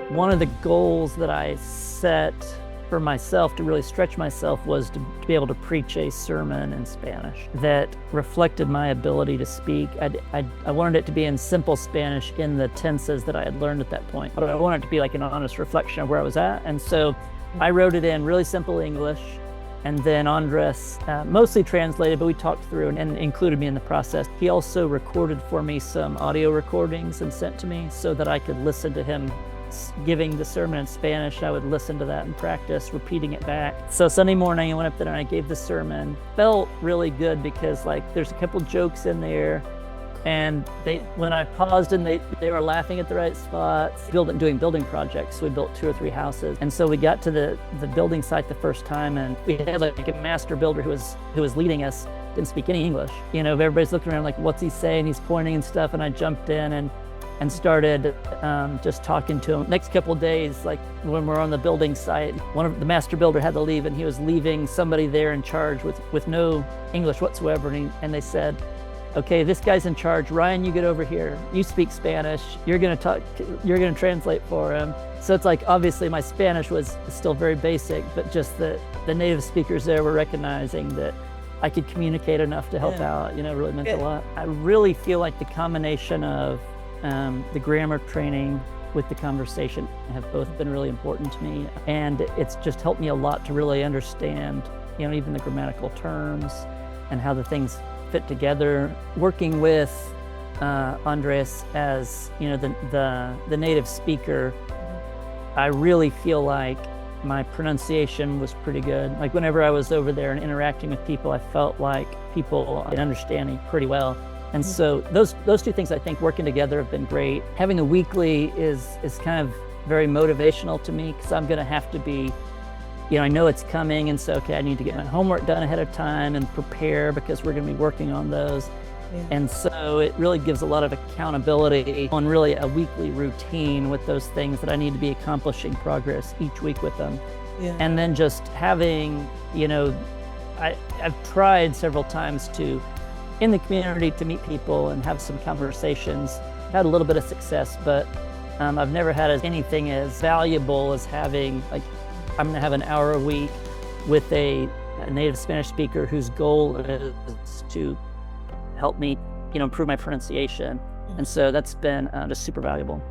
One of the goals that I set for myself to really stretch myself was to be able to preach a sermon in Spanish that reflected my ability to speak. I wanted it to be in simple Spanish in the tenses that I had learned at that point, but I wanted it to be like an honest reflection of where I was at. And so I wrote it in really simple English, and then Andres mostly translated, but we talked through and included me in the process. He also recorded for me some audio recordings and sent to me so that I could listen to him giving the sermon in Spanish. I would listen to that and practice repeating it back. So Sunday morning I went up there and I gave the sermon. Felt really good because there's a couple jokes in there, and when I paused and they were laughing at the right spots. Doing building projects, so we built 2 or 3 houses, and so we got to the building site the first time, and we had like a master builder who was leading us. Didn't speak any English. Everybody's looking around like, what's he saying? He's pointing and stuff, and I jumped in and started just talking to him. Next couple of days, like when we're on the building site, one of the master builder had to leave, and he was leaving somebody there in charge with no English whatsoever. And they said, okay, this guy's in charge. Ryan, you get over here. You speak Spanish. You're gonna translate for him. So it's like, obviously my Spanish was still very basic, but just the native speakers there were recognizing that I could communicate enough to help out, really meant a lot. I really feel like the combination of the grammar training with the conversation have both been really important to me, and it's just helped me a lot to really understand even the grammatical terms and how the things fit together. Working with Andres as the native speaker, I really feel like my pronunciation was pretty good. Like whenever I was over there and interacting with people, I felt like people could understand me pretty well. And so those 2 things, I think, working together have been great. Having the weekly is kind of very motivational to me, because I'm going to have to be, I know it's coming, and so, okay, I need to get my homework done ahead of time and prepare, because we're going to be working on those. Yeah. And so it really gives a lot of accountability on really a weekly routine with those things that I need to be accomplishing progress each week with them. Yeah. And then just having, I've tried several times in the community to meet people and have some conversations. I've had a little bit of success, but I've never had anything as valuable as having, I'm gonna have an hour a week with a native Spanish speaker whose goal is to help me, improve my pronunciation. And so that's been just super valuable.